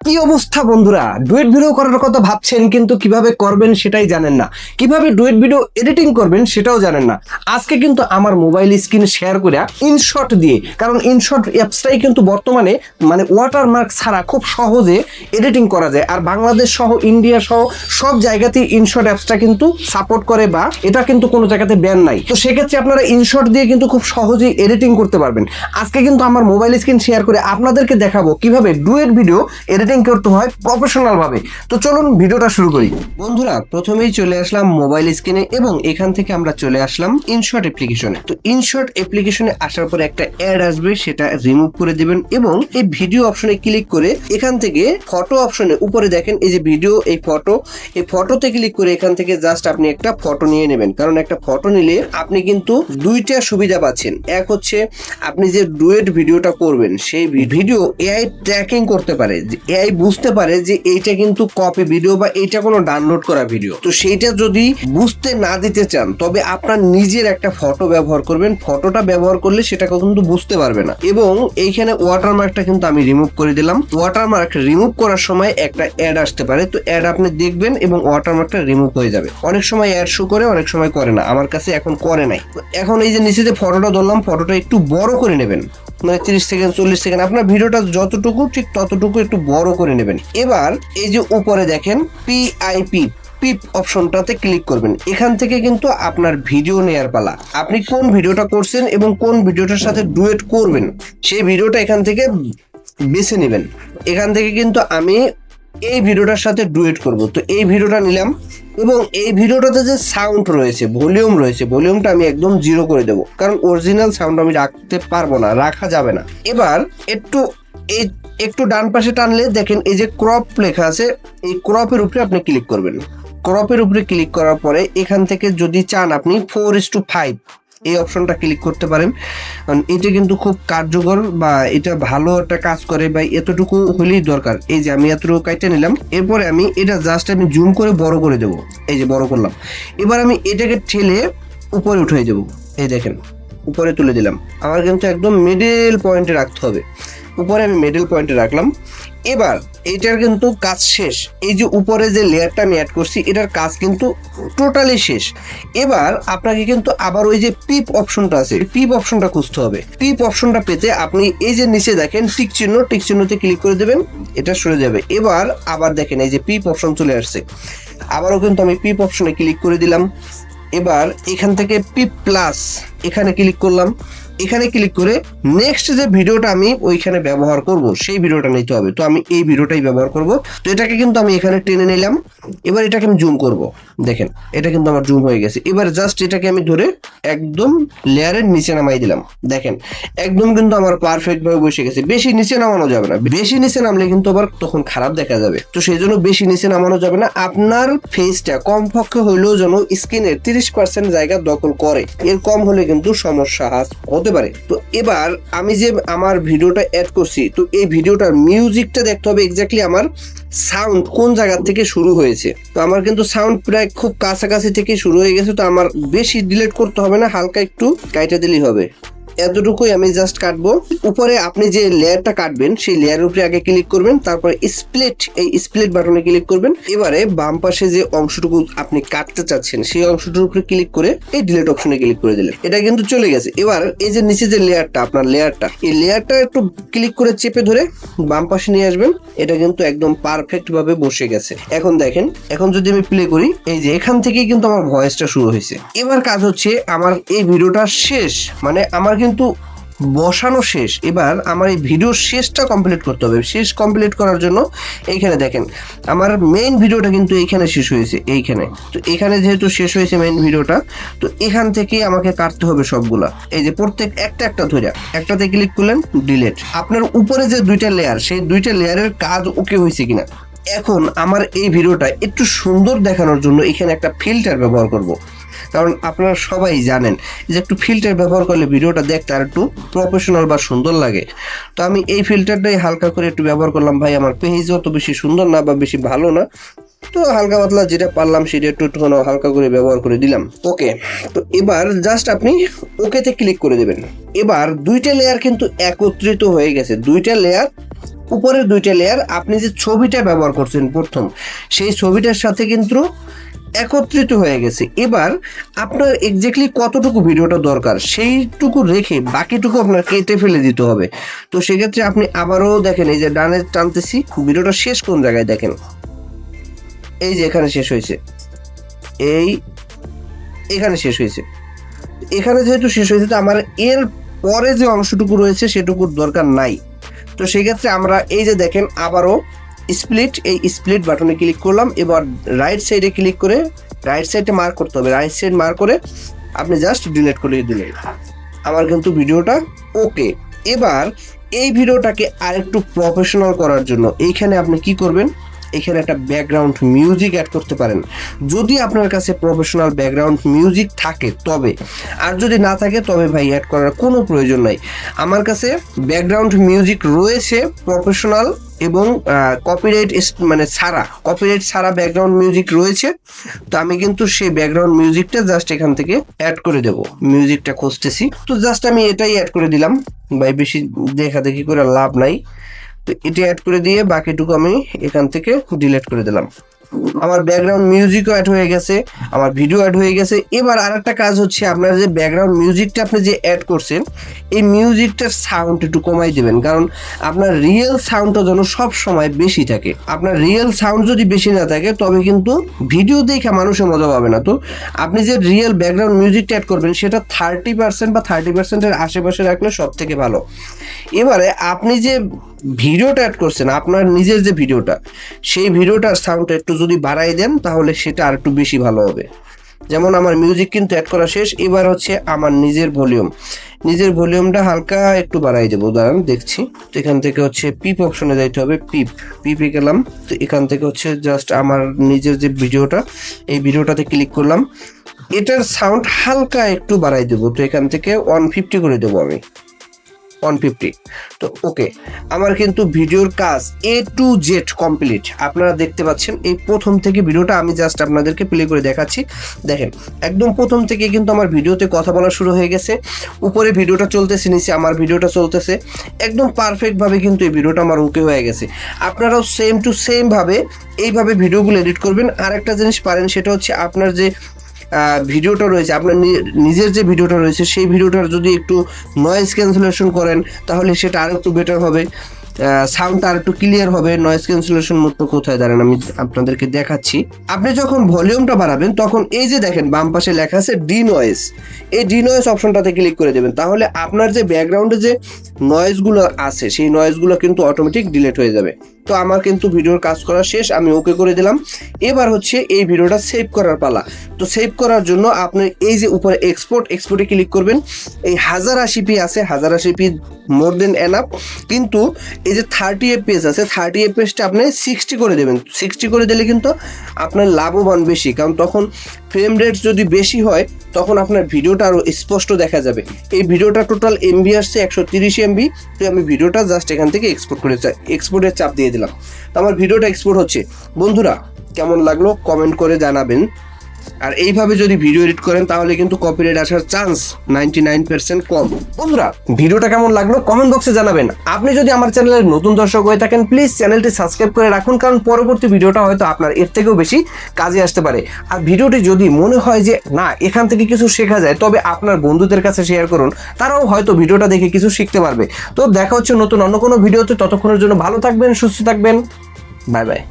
কি অবস্থা বন্ধুরা, ডুয়েট ভিডিও করার কথা ভাবছেন কিন্তু কিভাবে করবেন সেটাই জানেন না, কিভাবে ডুয়েট ভিডিও এডিটিং করবেন সেটাও জানেন না। আজকে কিন্তু আমার মোবাইল স্ক্রিন শেয়ার করে ইনশট দিয়ে, কারণ ইনশট অ্যাপসটাই কিন্তু বর্তমানে ওয়াটারমার্ক ছাড়া খুব সহজে এডিটিং করা যায়, আর বাংলাদেশ সহ ইন্ডিয়া সহ সব জায়গাতেই ইনশট অ্যাপসটা কিন্তু সাপোর্ট করে, বা এটা কিন্তু কোনো জায়গাতে ব্যান নাই। তো সেক্ষেত্রে আপনারা ইনশট দিয়ে কিন্তু খুব সহজেই এডিটিং করতে পারবেন। আজকে কিন্তু আমার মোবাইল স্ক্রিন শেয়ার করে আপনাদেরকে দেখাবো কিভাবে ডুয়েট ভিডিও এডিটিং করতে হয় প্রফেশনাল ভাবে। তো চলুন ভিডিওটা শুরু করি। বন্ধুরা, প্রথমেই চলে আসলাম মোবাইল স্ক্রিনে এবং এখান থেকে আমরা চলে আসলাম ইনশট অ্যাপ্লিকেশনে। তো ইনশট অ্যাপ্লিকেশনে আসার পরে একটা অ্যাড আসবে, সেটা রিমুভ করে দিবেন এবং এই ভিডিও অপশনে ক্লিক করে এখান থেকে ফটো অপশনে উপরে দেখেন এই যে ভিডিও, এই ফটোতে ক্লিক করে এখান থেকে জাস্ট আপনি একটা ফটো নিয়ে নেবেন। কারণ একটা ফটো নিলে আপনি কিন্তু দুইটা সুবিধা পাচ্ছেন। এক হচ্ছে আপনি যে ডুয়েট ভিডিওটা করবেন সেই ভিডিও এআই ট্র্যাকিং করতে পারে, এআই বুঝতে পারে যে এইটা কিন্তু কপি ভিডিও বা এইটা কোনো ডাউনলোড করা ভিডিও। তো সেইটা যদি বুঝতে না দিতে চান তবে আপনার নিজের একটা ফটো ব্যবহার করবেন। ফটোটা ব্যবহার করলে সেটা কিন্তু বুঝতে পারবে না। এবং এইখানে ওয়াটারমার্কটা কিন্তু আমি রিমুভ করে দিলাম। ওয়াটারমার্ক রিমুভ করার সময় একটা অ্যাড আসতে পারে, তো অ্যাড আপনি দেখবেন এবং ওয়াটারমার্কটা রিমুভ হয়ে যাবে। অনেক সময় অ্যাড শো করে, অনেক সময় করে না। আমার কাছে এখন করে নাই। এখন এই যে নিচে যে ফটোটা ধরলাম, ফটোটা একটু বড় করে নেবেন, মানে 30 সেকেন্ড 40 সেকেন্ড আপনার ভিডিওটা যতটুকু ঠিক ততটুকু একটু বড় করে নেবেন। এবার এই যে উপরে দেখেন পিপ অপশনটাতে ক্লিক করবেন। এখান থেকে কিন্তু আপনার ভিডিও নেয়ার পালা। আপনি কোন ভিডিওটা করছেন এবং কোন ভিডিওটার সাথে ডুয়েট করবেন সেই ভিডিওটা এখান থেকে বেছে নেবেন। এখান থেকে কিন্তু আমি এই ভিডিওটার সাথে ডুয়েট করব, তো এই ভিডিওটা নিলাম এবং এই ভিডিওটাতে যে সাউন্ড রয়েছে, ভলিউম রয়েছে, ভলিউমটা আমি একদম 0 করে দেবো, কারণ অরিজিনাল সাউন্ড আমি রাখতে পারবো না, রাখা যাবে না। এবার একটু ডান পাশে টানলে দেখেন এই যে ক্রপ লেখা আছে, এই ক্রপের উপরে আপনি ক্লিক করবেন। ক্রপের উপরে ক্লিক করার পরে এখান থেকে যদি চান আপনি 4:5 এই অপশনটা ক্লিক করতে পারেন। কারণ এটা কিন্তু খুব কার্যকর বা এটা ভালো একটা কাজ করে, বা এতটুকু হলেই দরকার। এই যে আমি এতটুকু কাইটে নিলাম, এরপরে আমি এটা জাস্ট আমি জুম করে বড় করে দেবো। এই যে বড় করলাম। এবার আমি এটাকে ঠেলে উপরে উঠে যাবো। এই দেখেন উপরে তুলে দিলাম। আমার কিন্তু একদম মিডল পয়েন্টে রাখতে হবে। উপরে আমি মিডল পয়েন্টে রাখলাম। এবার এইটার কিন্তু কাজ শেষ। এই যে উপরে যে লেয়ারটা আমি অ্যাড করছি এটার কাজ কিন্তু টোটালি শেষ। এবার আপনাকে কিন্তু আবার ওই যে পিপ অপশনটা আছে, পিপ অপশনটা খুঁজতে হবে। পিপ অপশনটা পেতে আপনি এই যে নিচে দেখেন টিক চিহ্নতে ক্লিক করে দেবেন, এটা সরে যাবে। এবার আবার দেখেন এই যে পিপ অপশন চলে আসছে, আবারও কিন্তু আমি পিপ অপশনে ক্লিক করে দিলাম। এবার এখান থেকে পিপ প্লাস এখানে ক্লিক করলাম। এখানে ক্লিক করে নেক্সট যে ভিডিওটা আমি ওইখানে ব্যবহার করব সেই ভিডিওটা নিতে হবে। তো আমি এই ভিডিওটাই ব্যবহার করব। তো এটাকে কিন্তু আমি এখানে টেনে নিলাম। এবার এটাকে আমি জুম করব। দেখেন এটা কিন্তু আমার জুম হয়ে গেছে। এবার জাস্ট এটাকে আমি ধরে একদম লেয়ারের নিচে নামাই দিলাম। দেখেন একদম কিন্তু আমার পারফেক্ট ভাবে বসে গেছে। বেশি নিচে নামানো যাবে না, বেশি নিচে নামলে কিন্তু আবার তখন খারাপ দেখা যাবে। তো সেই জন্য বেশি নিচে নামানো যাবে না। আপনার ফেসটা কমপক্ষে হইলেও যেন স্ক্রিনের 30% জায়গা দখল করে, এর কম হলে কিন্তু সমস্যা হতে পারে। তো এবার আমি যে আমার ভিডিওটা অ্যাড করছি, তো এই ভিডিওটার মিউজিকটা দেখতে হবে এক্স্যাক্টলি আমার সাউন্ড কোন জায়গা থেকে শুরু হয়েছে। তো আমার কিন্তু সাউন্ড প্রায় খুব কাছাকাছি থেকে শুরু হয়ে গেছে। তো আমার বেশি ডিলিট করতে হবে না, হালকা একটু কাইটা দিলেই হবে। এতটুকুই আমি জাস্ট কাটবো। উপরে আপনি যে লেয়ারটা কাটবেন সেই লেয়ারের উপরে আগে ক্লিক করবেন, তারপরে স্প্লিট বাটনে ক্লিক করবেন। এবারে বাম পাশে যে অংশটুকু আপনি কাটতে চাচ্ছেন সেই অংশটার উপরে ক্লিক করে এই ডিলিট অপশনে ক্লিক করে দিলেন। এটা কিন্তু চলে গেছে। এবার এই যে নিচে যে লেয়ারটা, আপনার লেয়ারটা, এই লেয়ারটা একটু ক্লিক করে চেপে ধরে বাম পাশে নিয়ে আসবেন। এটা কিন্তু একদম পারফেক্ট ভাবে বসে গেছে। এখন দেখেন, এখন যদি আমি প্লে করি, এই যে এখান থেকেই কিন্তু আমার ভয়েসটা শুরু হয়েছে। এবার কাজ হচ্ছে আমার এই ভিডিওটা শেষ, মানে আমার কিন্তু বসানো শেষ। এবার আমার এই ভিডিওর শেষটা কমপ্লিট করতে হবে। শেষ কমপ্লিট করার জন্য এইখানে দেখেন আমার মেইন ভিডিওটা কিন্তু এইখানে শেষ হয়েছে, এইখানে। তো এখানে যেহেতু শেষ হয়েছে মেইন ভিডিওটা, তো এখান থেকে আমাকে কাটতে হবে সবগুলা। এই যে প্রত্যেক একটা ধরে একটাতে ক্লিক করলেন, ডিলিট। আপনার উপরে যে দুইটা লেয়ার, সেই দুইটা লেয়ারের কাজ ওকে হয়েছে কিনা। এখন আমার এই ভিডিওটা একটু সুন্দর দেখানোর জন্য এখানে একটা ফিল্টার ব্যবহার করব। কারণ আপনারা সবাই জানেন যে একটু ফিল্টার ব্যবহার করলে ভিডিওটা দেখতে আর একটু প্রফেশনাল বা সুন্দর লাগে। তো আমি এই ফিল্টারটাই হালকা করে একটু ব্যবহার করলাম। ভাই আমার পেজ অত বেশি সুন্দর না বা বেশি ভালো না, তো হালকা পাতলা যেটা পারলাম সেটা একটু হালকা করে ব্যবহার করে দিলাম। ওকে, তো এবার জাস্ট আপনি ওকেতে ক্লিক করে দেবেন। এবার দুইটা লেয়ার কিন্তু একত্রিত হয়ে গেছে। দুইটা লেয়ার উপরের দুইটা লেয়ার আপনি যে ছবিটা ব্যবহার করছেন প্রথম, সেই ছবিটার সাথে কিন্তু একত্রিত হয়ে গেছে। এবার আপনার এক্স্যাক্টলি কতটুকু ভিডিওটা দরকার সেইটুকু রেখে বাকিটুকু আপনার কেটে ফেলে দিতে হবে। তো সেক্ষেত্রে আপনি আবারও দেখেন, এই যে ডানে টানতেছি, ভিডিওটা শেষ কোন জায়গায় দেখেন, এই যে এখানে শেষ হয়েছে, এখানে শেষ হয়েছে। এখানে যেহেতু শেষ হয়েছে, তো আমার এর পরে যে অংশটুকু রয়েছে সেটুকুর দরকার নাই। তো সেক্ষেত্রে আমরা এই যে দেখেন আবারও স্প্লিট, এই স্প্লিট বাটনে ক্লিক করলাম। এবার রাইট সাইডে ক্লিক করে রাইট সাইডে মার্ক করতে হবে, রাইট সাইড মার্ক করে আপনি জাস্ট ডিলিট করে দিলেন। আমার কিন্তু ভিডিওটা ওকে। এবার এই ভিডিওটাকে আরেকটু প্রফেশনাল করার জন্য এইখানে আপনি কি করবেন, এখানে একটা ব্যাকগ্রাউন্ড মিউজিক অ্যাড করতে পারেন, যদি আপনার কাছে প্রফেশনাল ব্যাকগ্রাউন্ড মিউজিক থাকে তবে। আর যদি না থাকে তবে ভাই অ্যাড করার কোনো প্রয়োজন নাই। আমার কাছে ব্যাকগ্রাউন্ড মিউজিক রয়েছে প্রফেশনাল এবং কপিরাইট ছাড়া ব্যাকগ্রাউন্ড মিউজিক রয়েছে। তো আমি কিন্তু সেই ব্যাকগ্রাউন্ড মিউজিকটা জাস্ট এখান থেকে অ্যাড করে দেব। মিউজিকটা খুঁজতেছি, তো জাস্ট আমি এটাই অ্যাড করে দিলাম ভাই, বেশি দেখাদেখি করে লাভ নাই। তো এটা অ্যাড করে দিয়ে বাকিটুকু আমি এখান থেকে ডিলিট করে দিলাম। আমার ব্যাকগ্রাউন্ড মিউজিকও অ্যাড হয়ে গেছে, আমার ভিডিও অ্যাড হয়ে গেছে। এবার আরেকটা কাজ হচ্ছে, আপনার যে ব্যাকগ্রাউন্ড মিউজিকটা আপনি যে অ্যাড করছেন, এই মিউজিকটার সাউন্ড একটু কমাই দেবেন, কারণ আপনার রিয়েল সাউন্ডটা যেন সব সময় বেশি থাকে। আপনার রিয়েল সাউন্ড যদি বেশি না থাকে তবে কিন্তু ভিডিও দেখে মানুষের মজা পাবে না। তো আপনি যে রিয়েল ব্যাকগ্রাউন্ড মিউজিকটা অ্যাড করবেন সেটা 30% বা 30%-এর আশেপাশে রাখলে সব থেকে ভালো। এবারে আপনি যে ভিডিওটা অ্যাড করছেন, আপনার নিজের যে ভিডিওটা, সেই ভিডিওটার সাউন্ডটা একটু যদি বাড়াই দেন তাহলে সেটা আর একটু বেশি ভালো হবে। যেমন আমার মিউজিক কিন্তু অ্যাড করা শেষ। এবার হচ্ছে আমার নিজের ভলিউমটা হালকা একটু বাড়াই দেবো, দাঁড়ান দেখছি। তো এখান থেকে হচ্ছে পিপ অপশনে যাইতে হবে, পিপে গেলাম। তো এখান থেকে হচ্ছে জাস্ট আমার নিজের যে ভিডিওটা, এই ভিডিওটাতে ক্লিক করলাম, এটার সাউন্ড হালকা একটু বাড়াই দেবো। তো এখান থেকে 150 করে দেবো আমি, 150। তো ওকে, আমার কিন্তু ভিডিওর কাজ A to Z কমপ্লিট। আপনারা দেখতে পাচ্ছেন এই প্রথম থেকে ভিডিওটা আমি জাস্ট আপনাদেরকে প্লে করে দেখাচ্ছি। দেখেন একদম প্রথম থেকে কিন্তু আমার ভিডিওতে কথা বলা শুরু হয়ে গেছে, উপরে ভিডিওটা চলতেছে, নিচে আমার ভিডিওটা চলতেছে, একদম পারফেক্টভাবে কিন্তু এই ভিডিওটা আমার ওকে হয়ে গেছে। আপনারাও সেম টু সেম ভাবে এইভাবে ভিডিওগুলো এডিট করবেন। আর একটা জিনিস পারেন, সেটা হচ্ছে আপনার যে ভিডিওটা রয়েছে, আপনার নিজের যে ভিডিওটা রয়েছে, সেই ভিডিওটার যদি একটু নয়েজ ক্যান্সেলেশন করেন তাহলে সেটা আরও একটু বেটার হবে, সাউন্ডটা আর একটু ক্লিয়ার হবে। নয়েজ ক্যান্সেলেশন মোডটা কোথায়, দাঁড়ান আমি আপনাদেরকে দেখাচ্ছি। আপনি যখন ভলিউমটা বাড়াবেন তখন এই যে দেখেন বাম পাশে লেখা আছে ডিনয়েজ, এই ডিনয়েজ অপশনটাতে ক্লিক করে দেবেন, তাহলে আপনার যে ব্যাকগ্রাউন্ডে যে নয়েজগুলো আছে সেই নয়েজগুলো কিন্তু অটোমেটিক ডিলিট হয়ে যাবে। তো আমার কিন্তু ভিডিওর কাজ করা শেষ, আমি ওকে করে দিলাম। এবার হচ্ছে এই ভিডিওটা সেভ করার পালা। তো সেভ করার জন্য আপনি এই যে উপরে এক্সপোর্টে ক্লিক করবেন। এই 1080p আছে, 1080p মোর দেন এনাফ, কিন্তু এই যে 30 fps আছে, 30 fpsটা আপনি 60 করে দেবেন। 60 করে দিলে কিন্তু আপনার লাভবান বেশি, কারণ তখন ফ্রেম রেট যদি বেশি হয় তখন আপনার ভিডিওটা আরও স্পষ্ট দেখা যাবে। এই ভিডিওটা টোটাল এমবি আসছে 130 MB। তো আমি ভিডিওটা জাস্ট এখান থেকে এক্সপোর্টের চাপ দিয়ে দিলাম। তো আমার ভিডিওটা এক্সপোর্ট হচ্ছে। বন্ধুরা কেমন লাগলো কমেন্ট করে জানাবেন। আর এইভাবে যদি ভিডিও এডিট করেন তাহলে কিন্তু কপিরাইট আসার চান্স 99% কম। বন্ধুরা ভিডিওটা কেমন লাগলো কমেন্ট বক্সে জানাবেন। আপনি যদি আমার চ্যানেলের নতুন দর্শক হয়ে থাকেন প্লিজ চ্যানেলটি সাবস্ক্রাইব করে রাখুন, কারণ পরবর্তী ভিডিওটা হয়তো আপনার এর থেকেও বেশি কাজে আসতে পারে। আর ভিডিওটি যদি মনে হয় যে না এখান থেকে কিছু শেখা যায়, তবে আপনার বন্ধুদের কাছে শেয়ার করুন, তারাও হয়তো ভিডিওটা দেখে কিছু শিখতে পারবে। তো দেখা হচ্ছে নতুন অন্য কোনো ভিডিওতে, ততক্ষণের জন্য ভালো থাকবেন, সুস্থ থাকবেন, বাই বাই।